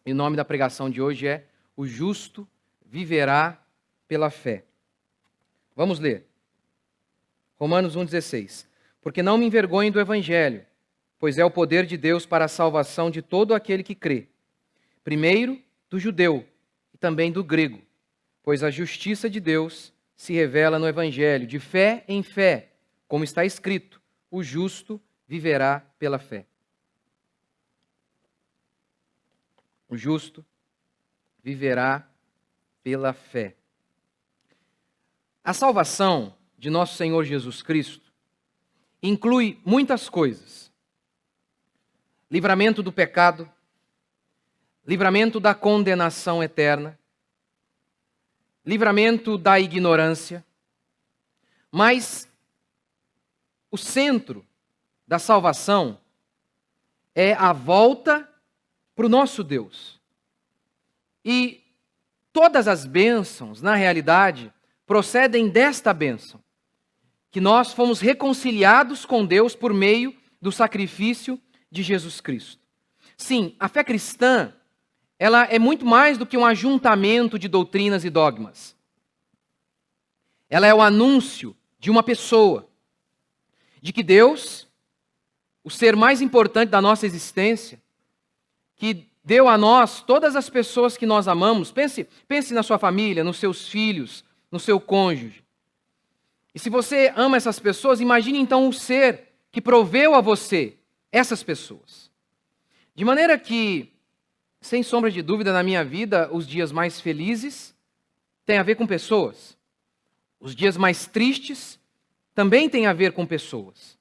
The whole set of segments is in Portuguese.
E o nome da pregação de hoje é O Justo Viverá pela Fé. Vamos ler. Romanos 1,16. Porque não me envergonho do Evangelho, pois é o poder de Deus para a salvação de todo aquele que crê. Primeiro, do judeu e também do grego, pois a justiça de Deus se revela no Evangelho, de fé em fé, como está escrito, o justo viverá pela fé. O justo viverá pela fé. A salvação de nosso Senhor Jesus Cristo inclui muitas coisas. Livramento do pecado, livramento da condenação eterna, livramento da ignorância, mas o centro da salvação é a volta para o nosso Deus. E todas as bênçãos, na realidade, procedem desta bênção, que nós fomos reconciliados com Deus por meio do sacrifício de Jesus Cristo. Sim, a fé cristã, ela é muito mais do que um ajuntamento de doutrinas e dogmas. Ela é o anúncio de uma pessoa, de que Deus, o ser mais importante da nossa existência, que deu a nós todas as pessoas que nós amamos, pense na sua família, nos seus filhos, no seu cônjuge. E se você ama essas pessoas, imagine então o ser que proveu a você essas pessoas. De maneira que, sem sombra de dúvida, na minha vida, os dias mais felizes têm a ver com pessoas. Os dias mais tristes também têm a ver com pessoas.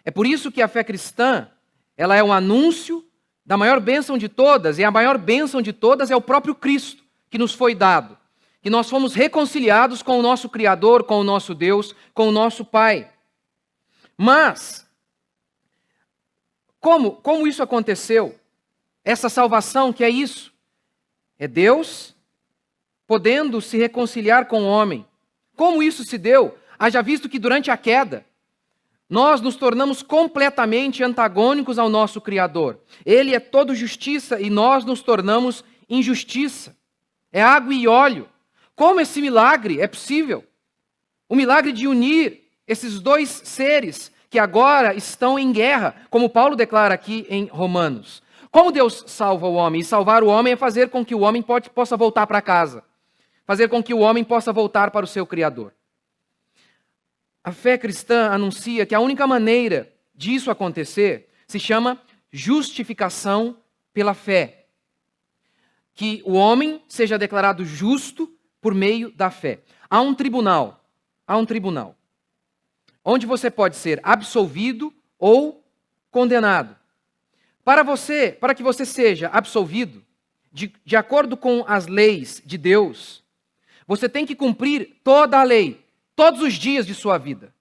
É por isso que a fé cristã, ela é um anúncio da maior bênção de todas, e a maior bênção de todas é o próprio Cristo que nos foi dado. Que nós fomos reconciliados com o nosso Criador, com o nosso Deus, com o nosso Pai. Mas, como isso aconteceu? Essa salvação, que é isso? É Deus podendo se reconciliar com o homem. Como isso se deu? Haja visto que durante a queda, nós nos tornamos completamente antagônicos ao nosso Criador. Ele é todo justiça e nós nos tornamos injustiça. É água e óleo. Como esse milagre é possível? O milagre de unir esses dois seres que agora estão em guerra, como Paulo declara aqui em Romanos. Como Deus salva o homem? E salvar o homem é fazer com que o homem possa voltar para casa. Fazer com que o homem possa voltar para o seu Criador. A fé cristã anuncia que a única maneira disso acontecer se chama justificação pela fé. Que o homem seja declarado justo por meio da fé. Há um tribunal, onde você pode ser absolvido ou condenado. Para que você seja absolvido, de acordo com as leis de Deus, você tem que cumprir toda a lei, todos os dias de sua vida.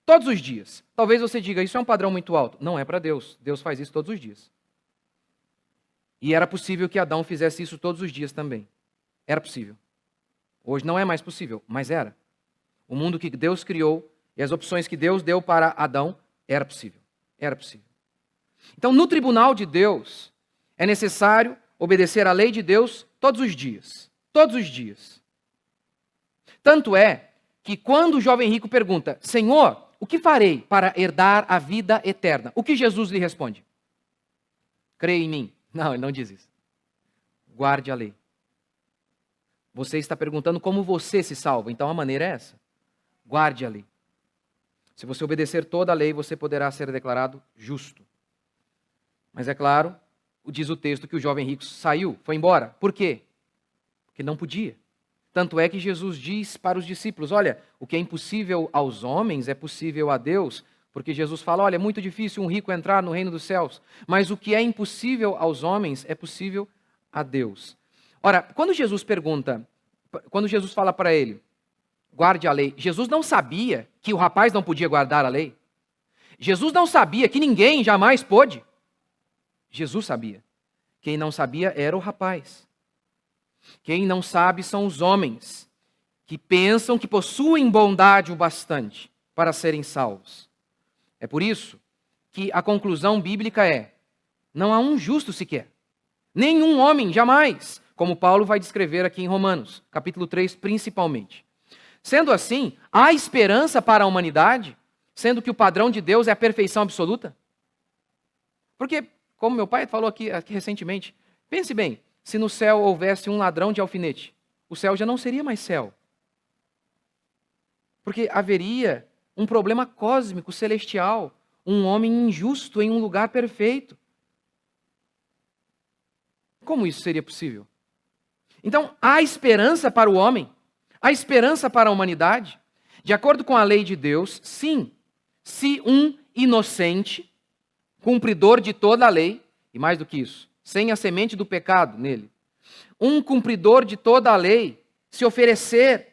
Todos os dias. Talvez você diga, isso é um padrão muito alto. Não é para Deus. Deus faz isso todos os dias. E era possível que Adão fizesse isso todos os dias também. Era possível. Hoje não é mais possível, mas era. O mundo que Deus criou e as opções que Deus deu para Adão, era possível. Era possível. Então, no tribunal de Deus, é necessário obedecer à lei de Deus todos os dias. Todos os dias. Tanto é que quando o jovem rico pergunta, Senhor, o que farei para herdar a vida eterna? O que Jesus lhe responde? Creia em mim. Não, ele não diz isso. Guarde a lei. Você está perguntando como você se salva, então a maneira é essa. Guarde a lei. Se você obedecer toda a lei, você poderá ser declarado justo. Mas é claro, diz o texto que o jovem rico saiu, foi embora. Por quê? Porque não podia. Tanto é que Jesus diz para os discípulos, olha, o que é impossível aos homens é possível a Deus, porque Jesus fala, olha, é muito difícil um rico entrar no reino dos céus, mas o que é impossível aos homens é possível a Deus. Ora, quando Jesus fala para ele, guarde a lei, Jesus não sabia que o rapaz não podia guardar a lei. Jesus não sabia que ninguém jamais pôde. Jesus sabia. Quem não sabia era o rapaz. Quem não sabe são os homens, que pensam que possuem bondade o bastante para serem salvos. É por isso que a conclusão bíblica é, não há um justo sequer. Nenhum homem, jamais, como Paulo vai descrever aqui em Romanos, capítulo 3, principalmente. Sendo assim, há esperança para a humanidade, sendo que o padrão de Deus é a perfeição absoluta? Porque, como meu pai falou aqui recentemente, pense bem, se no céu houvesse um ladrão de alfinete, o céu já não seria mais céu. Porque haveria um problema cósmico, celestial, um homem injusto em um lugar perfeito. Como isso seria possível? Então, há esperança para o homem? Há esperança para a humanidade? De acordo com a lei de Deus, sim. Se um inocente, cumpridor de toda a lei, e mais do que isso, sem a semente do pecado nele, um cumpridor de toda a lei se oferecer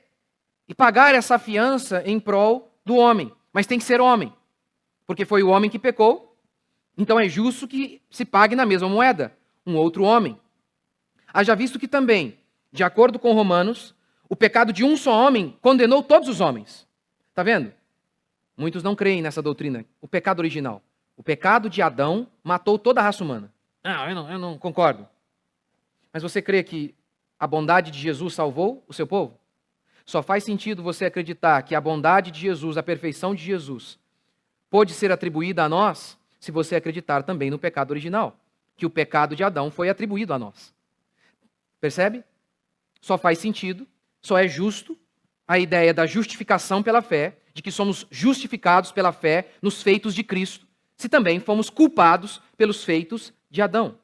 e pagar essa fiança em prol do homem, mas tem que ser homem, porque foi o homem que pecou, então é justo que se pague na mesma moeda um outro homem. Haja visto que também, de acordo com Romanos, o pecado de um só homem condenou todos os homens. Está vendo? Muitos não creem nessa doutrina, o pecado original. O pecado de Adão matou toda a raça humana. Não, eu não concordo. Mas você crê que a bondade de Jesus salvou o seu povo? Só faz sentido você acreditar que a bondade de Jesus, a perfeição de Jesus, pode ser atribuída a nós se você acreditar também no pecado original, que o pecado de Adão foi atribuído a nós. Percebe? Só faz sentido, só é justo a ideia da justificação pela fé, de que somos justificados pela fé nos feitos de Cristo, se também fomos culpados pelos feitos de Adão.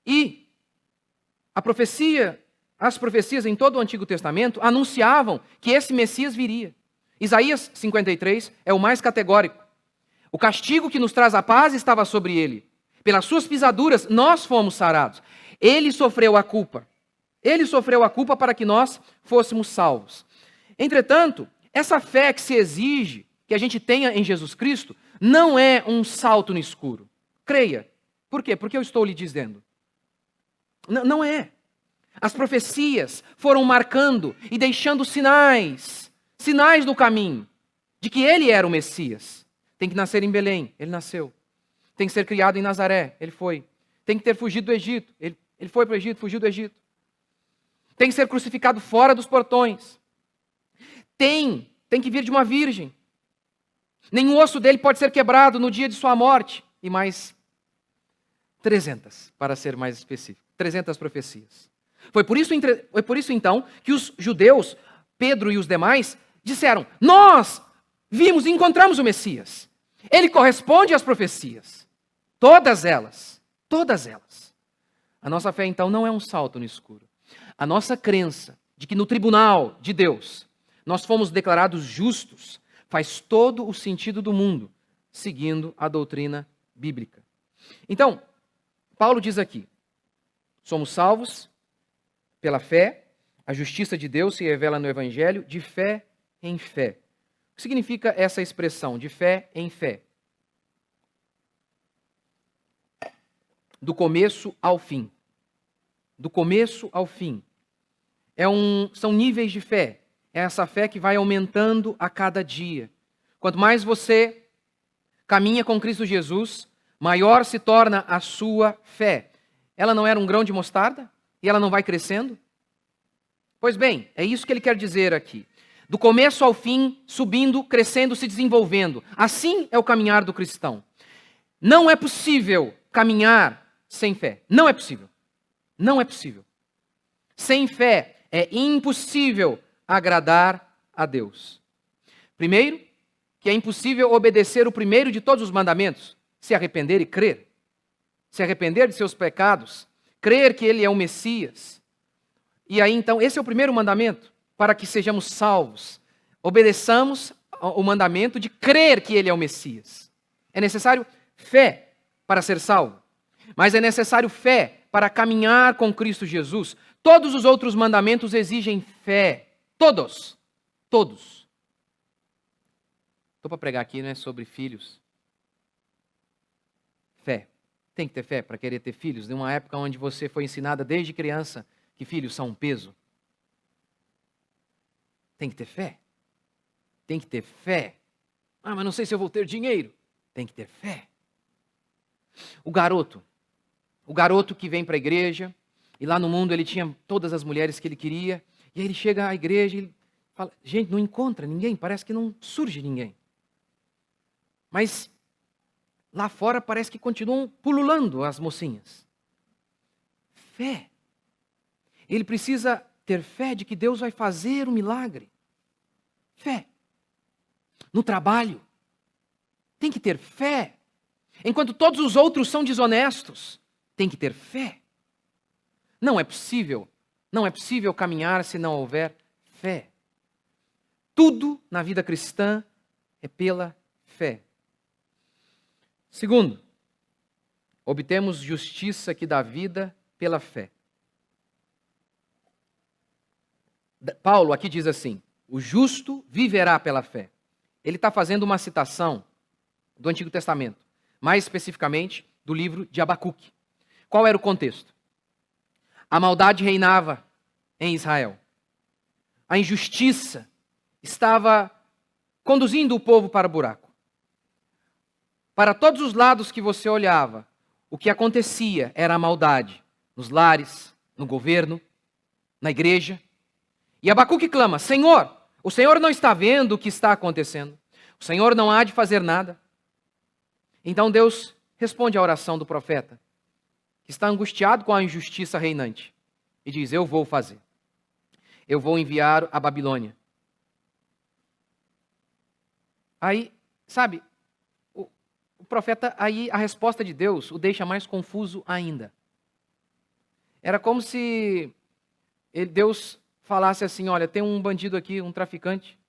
E as profecias em todo o Antigo Testamento anunciavam que esse Messias viria. Isaías 53 é o mais categórico. O castigo que nos traz a paz estava sobre ele. Pelas suas pisaduras nós fomos sarados. Ele sofreu a culpa. Ele sofreu a culpa para que nós fôssemos salvos. Entretanto, essa fé que se exige que a gente tenha em Jesus Cristo não é um salto no escuro. Creia. Por quê? Porque eu estou lhe dizendo. Não é. As profecias foram marcando e deixando sinais no caminho de que ele era o Messias. Tem que nascer em Belém, ele nasceu. Tem que ser criado em Nazaré, ele foi. Tem que ter fugido do Egito, ele foi para o Egito, fugiu do Egito. Tem que ser crucificado fora dos portões. Tem que vir de uma virgem. Nenhum osso dele pode ser quebrado no dia de sua morte. E mais 300, para ser mais específico. 300 profecias. Foi por isso, então, que os judeus, Pedro e os demais, disseram: nós vimos e encontramos o Messias. Ele corresponde às profecias. Todas elas. Todas elas. A nossa fé, então, não é um salto no escuro. A nossa crença de que no tribunal de Deus nós fomos declarados justos faz todo o sentido do mundo, seguindo a doutrina bíblica. Então, Paulo diz aqui: somos salvos pela fé, a justiça de Deus se revela no Evangelho de fé em fé. O que significa essa expressão, de fé em fé? Do começo ao fim. Do começo ao fim. São níveis de fé. É essa fé que vai aumentando a cada dia. Quanto mais você caminha com Cristo Jesus, maior se torna a sua fé. Ela não era um grão de mostarda? E ela não vai crescendo? Pois bem, é isso que ele quer dizer aqui. Do começo ao fim, subindo, crescendo, se desenvolvendo. Assim é o caminhar do cristão. Não é possível caminhar sem fé. Não é possível. Não é possível. Sem fé é impossível agradar a Deus. Primeiro, que é impossível obedecer o primeiro de todos os mandamentos, se arrepender e crer. Se arrepender de seus pecados, crer que ele é o Messias. E aí, então, esse é o primeiro mandamento, para que sejamos salvos. Obedeçamos o mandamento de crer que ele é o Messias. É necessário fé para ser salvo. Mas é necessário fé para caminhar com Cristo Jesus. Todos os outros mandamentos exigem fé. Todos. Todos. Estou para pregar aqui, né, sobre filhos. Fé. Tem que ter fé para querer ter filhos, numa época onde você foi ensinada desde criança que filhos são um peso. Tem que ter fé. Tem que ter fé. Mas não sei se eu vou ter dinheiro. Tem que ter fé. O garoto o garoto que vem para a igreja, e lá no mundo ele tinha todas as mulheres que ele queria, e aí ele chega à igreja e fala, gente, não encontra ninguém, parece que não surge ninguém. Mas lá fora parece que continuam pululando as mocinhas. Fé. Ele precisa ter fé de que Deus vai fazer um milagre. Fé. No trabalho, tem que ter fé. Enquanto todos os outros são desonestos, tem que ter fé. Não é possível caminhar se não houver fé. Tudo na vida cristã é pela fé. Segundo, obtemos justiça que dá vida pela fé. Paulo aqui diz assim, o justo viverá pela fé. Ele está fazendo uma citação do Antigo Testamento, mais especificamente do livro de Abacuque. Qual era o contexto? A maldade reinava em Israel. A injustiça estava conduzindo o povo para o buraco. Para todos os lados que você olhava, o que acontecia era a maldade. Nos lares, no governo, na igreja. E Abacuque clama, Senhor, o Senhor não está vendo o que está acontecendo. O Senhor não há de fazer nada. Então Deus responde à oração do profeta, que está angustiado com a injustiça reinante. E diz, eu vou fazer. Eu vou enviar a Babilônia. Aí, sabe, o profeta, aí a resposta de Deus o deixa mais confuso ainda. Era como se Deus falasse assim, olha, tem um bandido aqui, um traficante,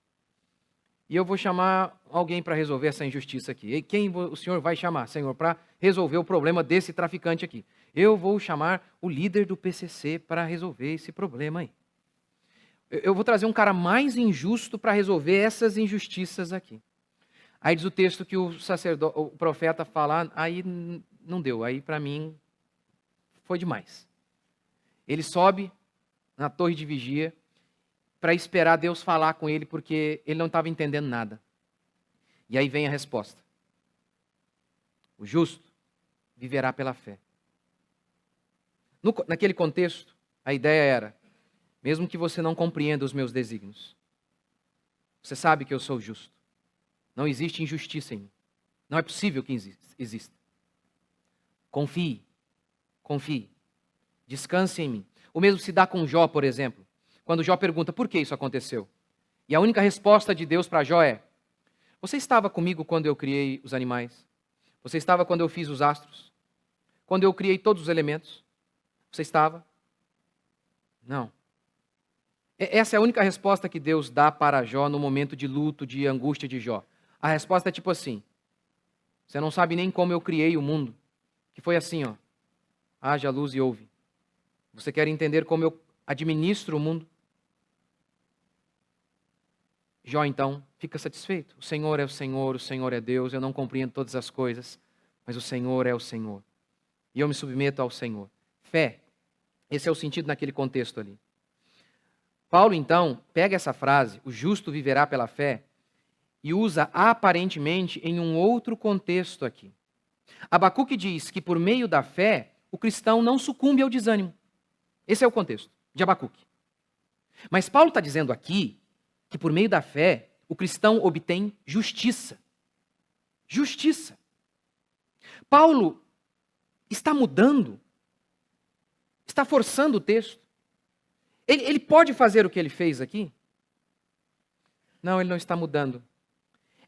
e eu vou chamar alguém para resolver essa injustiça aqui. E quem o Senhor vai chamar, Senhor, para resolver o problema desse traficante aqui? Eu vou chamar o líder do PCC para resolver esse problema aí. Eu vou trazer um cara mais injusto para resolver essas injustiças aqui. Aí diz o texto que o profeta fala, aí não deu, aí para mim foi demais. Ele sobe na torre de vigia para esperar Deus falar com ele, porque ele não estava entendendo nada. E aí vem a resposta. O justo viverá pela fé. Naquele contexto, a ideia era, mesmo que você não compreenda os meus desígnios, você sabe que eu sou justo. Não existe injustiça em mim. Não é possível que exista. Confie. Descanse em mim. O mesmo se dá com Jó, por exemplo. Quando Jó pergunta, por que isso aconteceu? E a única resposta de Deus para Jó é, você estava comigo quando eu criei os animais? Você estava quando eu fiz os astros? Quando eu criei todos os elementos? Você estava? Não. Essa é a única resposta que Deus dá para Jó no momento de luto, de angústia de Jó. A resposta é tipo assim, você não sabe nem como eu criei o mundo. Que foi assim, ó, haja luz e ouve. Você quer entender como eu administro o mundo? Jó, então, fica satisfeito. O Senhor é o Senhor, o Senhor é Deus, eu não compreendo todas as coisas, mas o Senhor é o Senhor. E eu me submeto ao Senhor. Fé, esse é o sentido naquele contexto ali. Paulo, então, pega essa frase, o justo viverá pela fé, e usa aparentemente em um outro contexto aqui. Abacuque diz que por meio da fé, o cristão não sucumbe ao desânimo. Esse é o contexto de Abacuque. Mas Paulo está dizendo aqui que por meio da fé, o cristão obtém justiça. Justiça. Paulo está mudando, está forçando o texto. Ele pode fazer o que ele fez aqui? Não, ele não está mudando.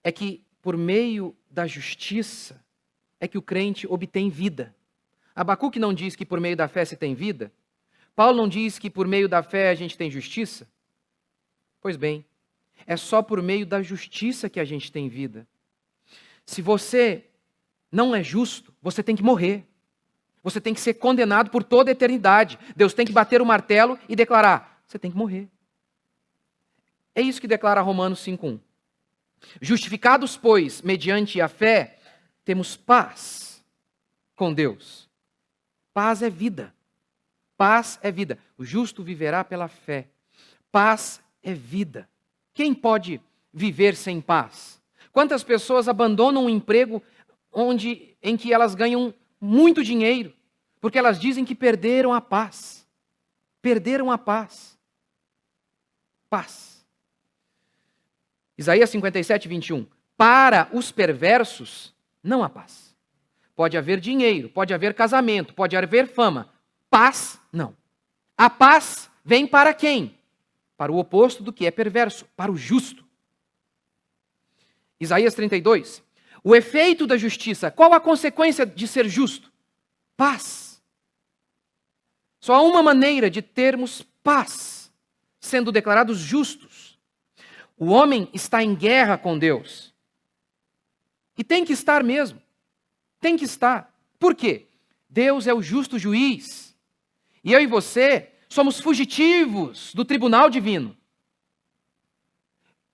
É que por meio da justiça é que o crente obtém vida. Abacuque não diz que por meio da fé se tem vida? Paulo não diz que por meio da fé a gente tem justiça? Pois bem, é só por meio da justiça que a gente tem vida. Se você não é justo, você tem que morrer. Você tem que ser condenado por toda a eternidade. Deus tem que bater o martelo e declarar, você tem que morrer. É isso que declara Romanos 5:1. Justificados, pois, mediante a fé, temos paz com Deus. Paz é vida. Paz é vida. O justo viverá pela fé. Paz é vida. Quem pode viver sem paz? Quantas pessoas abandonam um emprego em que elas ganham muito dinheiro, porque elas dizem que perderam a paz. Perderam a paz. Paz. Isaías 57, 21. Para os perversos, não há paz. Pode haver dinheiro, pode haver casamento, pode haver fama. Paz, não. A paz vem para quem? Para o oposto do que é perverso, para o justo. Isaías 32. O efeito da justiça, qual a consequência de ser justo? Paz. Só há uma maneira de termos paz, sendo declarados justos. O homem está em guerra com Deus. E tem que estar mesmo. Tem que estar. Por quê? Deus é o justo juiz. E eu e você somos fugitivos do tribunal divino.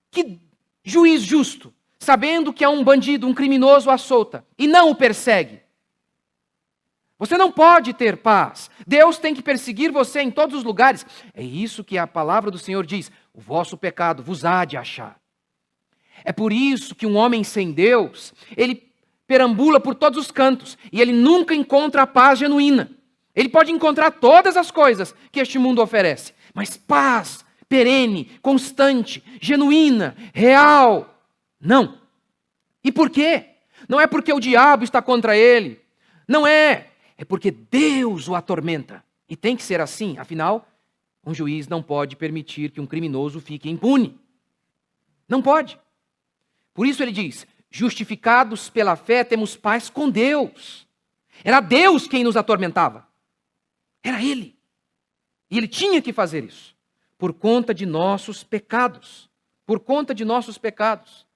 Que juiz justo, sabendo que há um bandido, um criminoso à solta, e não o persegue. Você não pode ter paz. Deus tem que perseguir você em todos os lugares. É isso que a palavra do Senhor diz. O vosso pecado vos há de achar. É por isso que um homem sem Deus, ele perambula por todos os cantos e ele nunca encontra a paz genuína. Ele pode encontrar todas as coisas que este mundo oferece, mas paz perene, constante, genuína, real, não. E por quê? Não é porque o diabo está contra ele. Não é. É porque Deus o atormenta. E tem que ser assim, afinal, um juiz não pode permitir que um criminoso fique impune. Não pode. Por isso ele diz, justificados pela fé temos paz com Deus. Era Deus quem nos atormentava. Era Ele. E Ele tinha que fazer isso. Por conta de nossos pecados. Por conta de nossos pecados.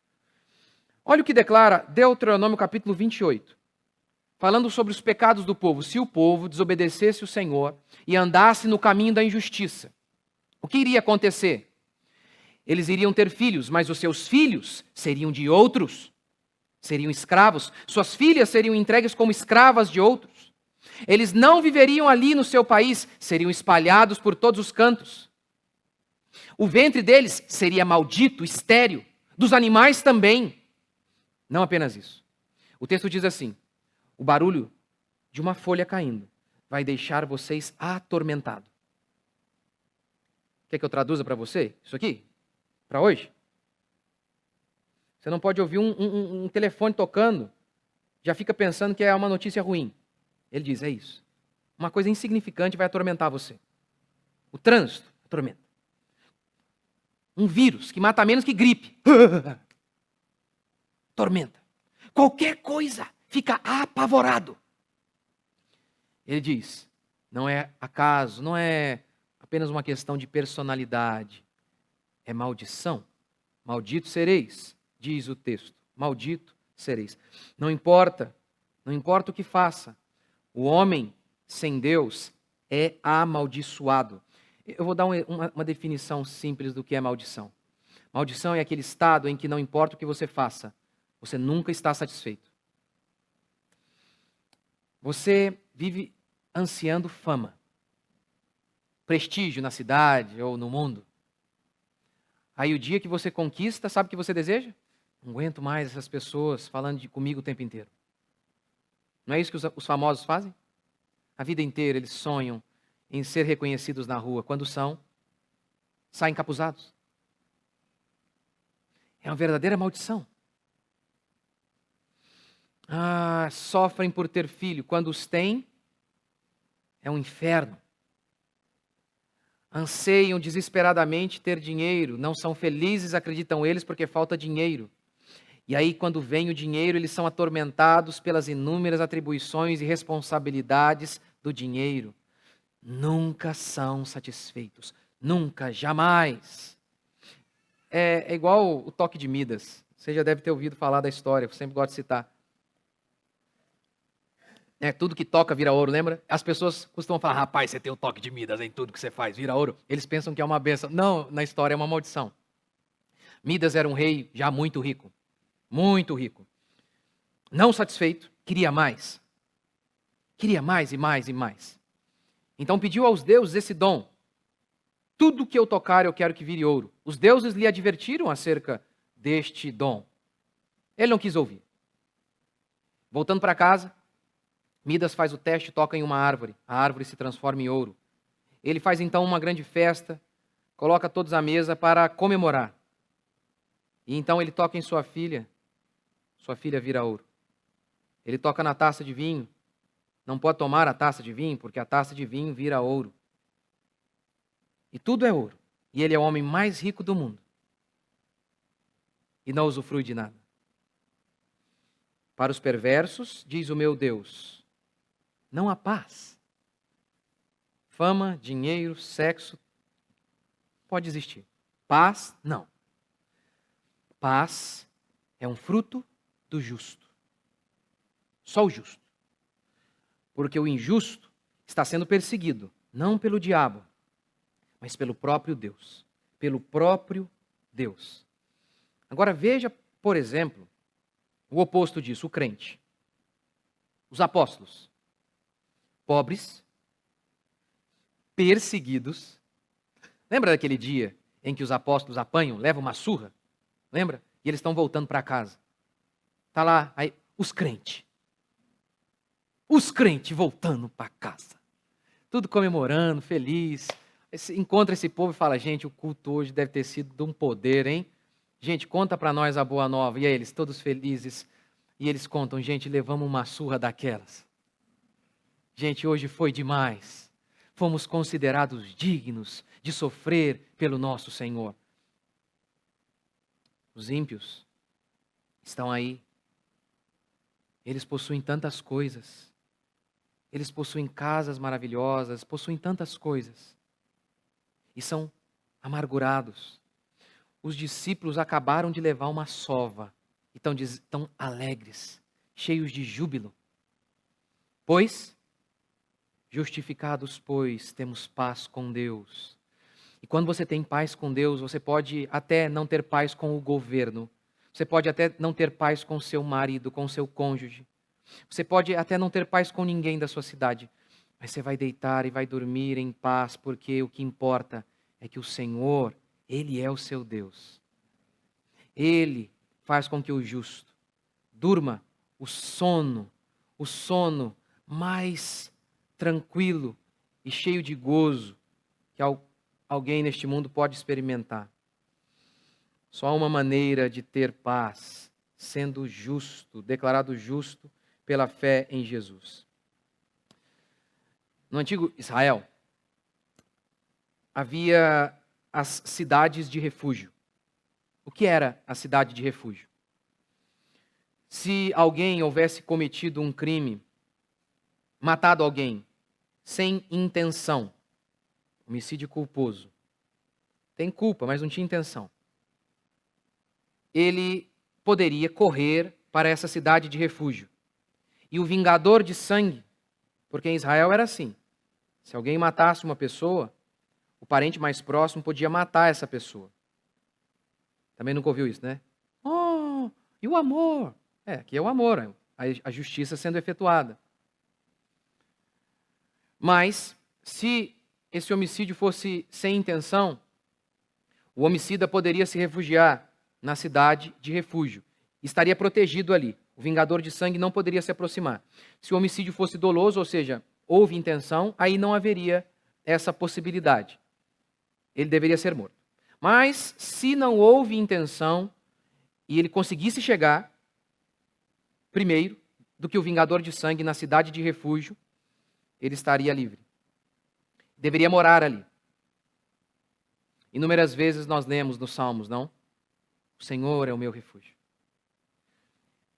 Olha o que declara Deuteronômio capítulo 28. Falando sobre os pecados do povo. Se o povo desobedecesse o Senhor e andasse no caminho da injustiça, o que iria acontecer? Eles iriam ter filhos, mas os seus filhos seriam de outros. Seriam escravos. Suas filhas seriam entregues como escravas de outros. Eles não viveriam ali no seu país, seriam espalhados por todos os cantos. O ventre deles seria maldito, estéril. Dos animais também. Não apenas isso. O texto diz assim, o barulho de uma folha caindo vai deixar vocês atormentados. Quer que eu traduza para você isso aqui? Para hoje? Você não pode ouvir um telefone tocando, já fica pensando que é uma notícia ruim. Ele diz, é isso. Uma coisa insignificante vai atormentar você. O trânsito atormenta. Um vírus que mata menos que gripe. Tormenta. Qualquer coisa fica apavorado. Ele diz, não é acaso, não é apenas uma questão de personalidade. É maldição. Maldito sereis, diz o texto. Maldito sereis. Não importa o que faça. O homem sem Deus é amaldiçoado. Eu vou dar uma definição simples do que é maldição. Maldição é aquele estado em que não importa o que você faça, você nunca está satisfeito. Você vive ansiando fama, prestígio na cidade ou no mundo. Aí o dia que você conquista, sabe o que você deseja? Não aguento mais essas pessoas falando comigo o tempo inteiro. Não é isso que os famosos fazem? A vida inteira eles sonham em ser reconhecidos na rua. Quando são, saem encapuzados. É uma verdadeira maldição. Sofrem por ter filho. Quando os têm, é um inferno. Anseiam desesperadamente ter dinheiro. Não são felizes, acreditam eles, porque falta dinheiro. E aí, quando vem o dinheiro, eles são atormentados pelas inúmeras atribuições e responsabilidades do dinheiro. Nunca são satisfeitos. Nunca, jamais. É igual o toque de Midas. Você já deve ter ouvido falar da história, eu sempre gosto de citar. Tudo que toca vira ouro, lembra? As pessoas costumam falar, rapaz, você tem o toque de Midas em tudo que você faz, vira ouro. Eles pensam que é uma bênção. Não, na história é uma maldição. Midas era um rei já muito rico. Muito rico. Não satisfeito, queria mais. Queria mais e mais e mais. Então pediu aos deuses esse dom. Tudo que eu tocar eu quero que vire ouro. Os deuses lhe advertiram acerca deste dom. Ele não quis ouvir. Voltando para casa, Midas faz o teste, toca em uma árvore, a árvore se transforma em ouro. Ele faz então uma grande festa, coloca todos à mesa para comemorar. E então ele toca em sua filha vira ouro. Ele toca na taça de vinho, não pode tomar a taça de vinho, porque a taça de vinho vira ouro. E tudo é ouro. E ele é o homem mais rico do mundo. E não usufrui de nada. Para os perversos, diz o meu Deus, não há paz. Fama, dinheiro, sexo, pode existir. Paz, não. Paz é um fruto do justo. Só o justo. Porque o injusto está sendo perseguido, não pelo diabo, mas pelo próprio Deus. Pelo próprio Deus. Agora veja, por exemplo, o oposto disso, o crente. Os apóstolos. Pobres, perseguidos. Lembra daquele dia em que os apóstolos apanham, levam uma surra? Lembra? E eles estão voltando para casa. Está lá, aí, os crentes. Os crentes voltando para casa. Tudo comemorando, feliz. Encontra esse povo e fala, gente, o culto hoje deve ter sido de um poder, hein? Gente, conta para nós a boa nova. E aí eles todos felizes. E eles contam, gente, levamos uma surra daquelas. Gente, hoje foi demais. Fomos considerados dignos de sofrer pelo nosso Senhor. Os ímpios estão aí. Eles possuem tantas coisas. Eles possuem casas maravilhosas, possuem tantas coisas. E são amargurados. Os discípulos acabaram de levar uma sova. E estão alegres, cheios de júbilo. Pois, justificados, pois, temos paz com Deus. E quando você tem paz com Deus, você pode até não ter paz com o governo. Você pode até não ter paz com seu marido, com seu cônjuge. Você pode até não ter paz com ninguém da sua cidade. Mas você vai deitar e vai dormir em paz, porque o que importa é que o Senhor, Ele é o seu Deus. Ele faz com que o justo durma o sono mais tranquilo e cheio de gozo que alguém neste mundo pode experimentar. Só há uma maneira de ter paz, sendo justo, declarado justo pela fé em Jesus. No antigo Israel, havia as cidades de refúgio. O que era a cidade de refúgio? Se alguém houvesse cometido um crime, matado alguém sem intenção, homicídio culposo, tem culpa, mas não tinha intenção, ele poderia correr para essa cidade de refúgio. E o vingador de sangue, porque em Israel era assim, se alguém matasse uma pessoa, o parente mais próximo podia matar essa pessoa. Também nunca ouviu isso, né? Oh, e o amor? Aqui é o amor, a justiça sendo efetuada. Mas, se esse homicídio fosse sem intenção, o homicida poderia se refugiar na cidade de refúgio. Estaria protegido ali. O vingador de sangue não poderia se aproximar. Se o homicídio fosse doloso, ou seja, houve intenção, aí não haveria essa possibilidade. Ele deveria ser morto. Mas, se não houve intenção e ele conseguisse chegar primeiro do que o vingador de sangue na cidade de refúgio, ele estaria livre. Deveria morar ali. Inúmeras vezes nós lemos nos Salmos, não? O Senhor é o meu refúgio.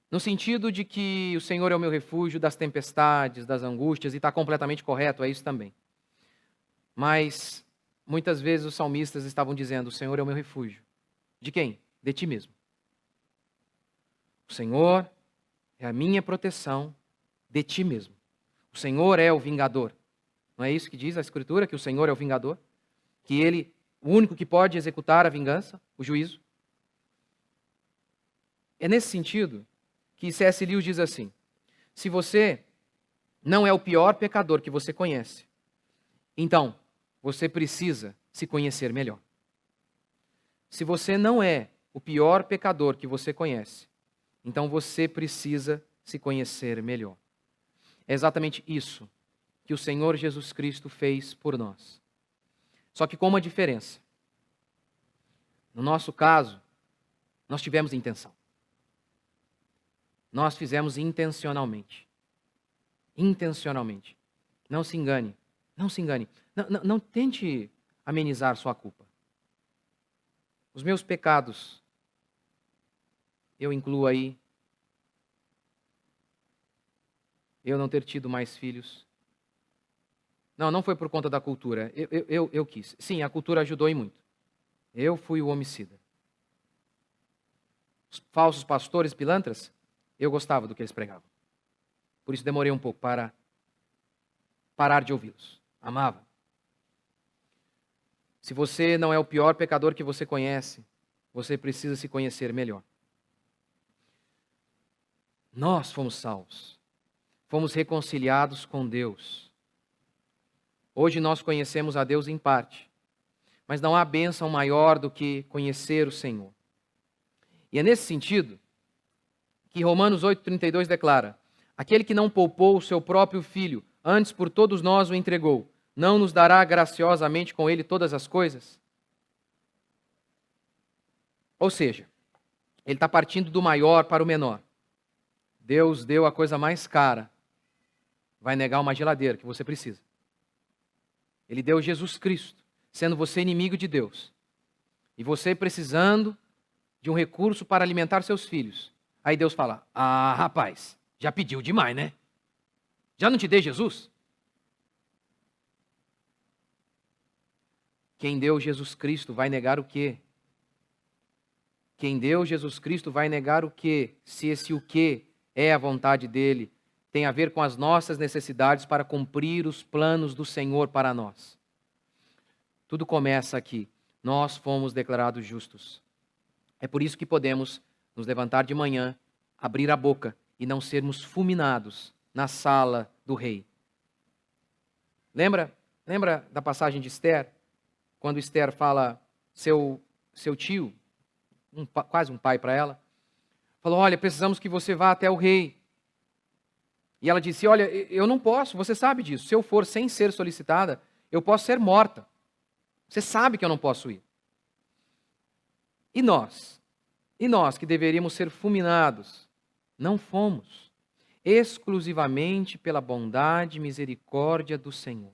No sentido de que o Senhor é o meu refúgio das tempestades, das angústias, e está completamente correto, é isso também. Mas, muitas vezes os salmistas estavam dizendo, o Senhor é o meu refúgio. De quem? De ti mesmo. O Senhor é a minha proteção de ti mesmo. O Senhor é o vingador. Não é isso que diz a Escritura, que o Senhor é o vingador? Que Ele, o único que pode executar a vingança, o juízo? É nesse sentido que C.S. Lewis diz assim, se você não é o pior pecador que você conhece, então você precisa se conhecer melhor. Se você não é o pior pecador que você conhece, então você precisa se conhecer melhor. É exatamente isso que o Senhor Jesus Cristo fez por nós. Só que com uma diferença. No nosso caso, nós tivemos intenção. Nós fizemos intencionalmente. Intencionalmente. Não se engane. Não se engane. Não tente amenizar sua culpa. Os meus pecados, eu incluo aí eu não ter tido mais filhos. Não foi por conta da cultura. Eu quis. Sim, a cultura ajudou em muito. Eu fui o homicida. Os falsos pastores pilantras, eu gostava do que eles pregavam. Por isso demorei um pouco para parar de ouvi-los. Amava. Se você não é o pior pecador que você conhece, você precisa se conhecer melhor. Nós fomos salvos. Fomos reconciliados com Deus. Hoje nós conhecemos a Deus em parte, mas não há bênção maior do que conhecer o Senhor. E é nesse sentido que Romanos 8,32 declara: aquele que não poupou o seu próprio filho, antes por todos nós o entregou, não nos dará graciosamente com ele todas as coisas? Ou seja, ele está partindo do maior para o menor. Deus deu a coisa mais cara. Vai negar uma geladeira que você precisa. Ele deu Jesus Cristo, sendo você inimigo de Deus. E você precisando de um recurso para alimentar seus filhos. Aí Deus fala: ah, rapaz, já pediu demais, né? Já não te dei Jesus? Quem deu Jesus Cristo vai negar o quê? Quem deu Jesus Cristo vai negar o quê? Se esse o quê é a vontade dele, tem a ver com as nossas necessidades para cumprir os planos do Senhor para nós. Tudo começa aqui. Nós fomos declarados justos. É por isso que podemos nos levantar de manhã, abrir a boca e não sermos fulminados na sala do rei. Lembra da passagem de Esther? Quando Esther fala, seu tio, quase um pai para ela, falou: olha, precisamos que você vá até o rei. E ela disse: olha, eu não posso, você sabe disso. Se eu for sem ser solicitada, eu posso ser morta. Você sabe que eu não posso ir. E nós? E nós que deveríamos ser fulminados? Não fomos. Exclusivamente pela bondade e misericórdia do Senhor.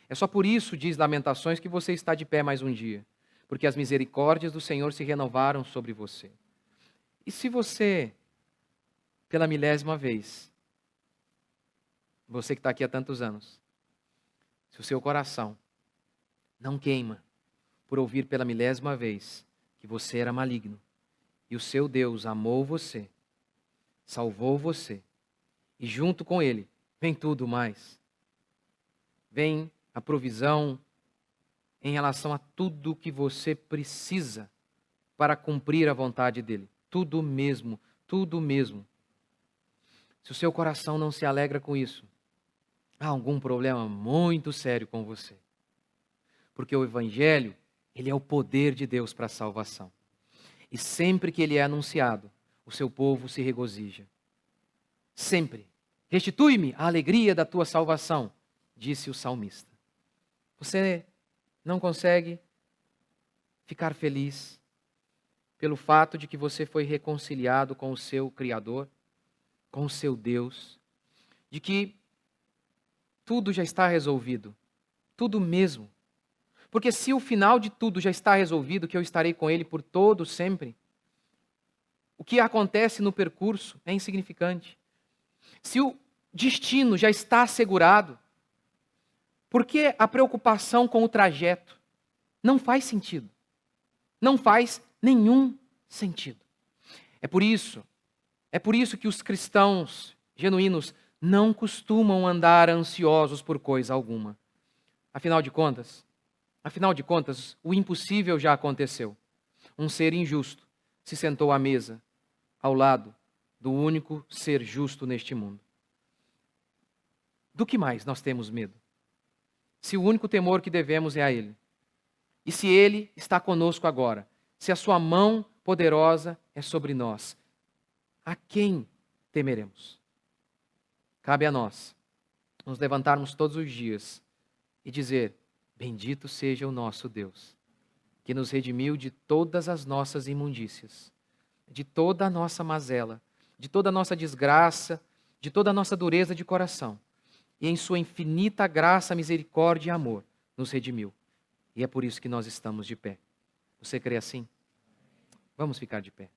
É só por isso, diz Lamentações, que você está de pé mais um dia. Porque as misericórdias do Senhor se renovaram sobre você. E se você, pela 1000ª vez, você que está aqui há tantos anos, se o seu coração não queima por ouvir pela 1000ª vez que você era maligno e o seu Deus amou você, salvou você e junto com Ele vem tudo mais. Vem a provisão em relação a tudo que você precisa para cumprir a vontade dEle. Tudo mesmo, tudo mesmo. Se o seu coração não se alegra com isso, há algum problema muito sério com você. Porque o Evangelho, ele é o poder de Deus para a salvação. E sempre que ele é anunciado, o seu povo se regozija. Sempre. Restitui-me a alegria da tua salvação, disse o salmista. Você não consegue ficar feliz pelo fato de que você foi reconciliado com o seu Criador, com o seu Deus, de que tudo já está resolvido, tudo mesmo. Porque se o final de tudo já está resolvido, que eu estarei com Ele por todo sempre, o que acontece no percurso é insignificante. Se o destino já está assegurado, por que a preocupação com o trajeto? Não faz sentido. Não faz nenhum sentido. É por isso que os cristãos genuínos não costumam andar ansiosos por coisa alguma. Afinal de contas, o impossível já aconteceu. Um ser injusto se sentou à mesa, ao lado do único ser justo neste mundo. Do que mais nós temos medo? Se o único temor que devemos é a Ele. E se Ele está conosco agora, se a sua mão poderosa é sobre nós, a quem temeremos? Cabe a nós nos levantarmos todos os dias e dizer: bendito seja o nosso Deus, que nos redimiu de todas as nossas imundícias, de toda a nossa mazela, de toda a nossa desgraça, de toda a nossa dureza de coração. E em sua infinita graça, misericórdia e amor, nos redimiu. E é por isso que nós estamos de pé. Você crê assim? Vamos ficar de pé.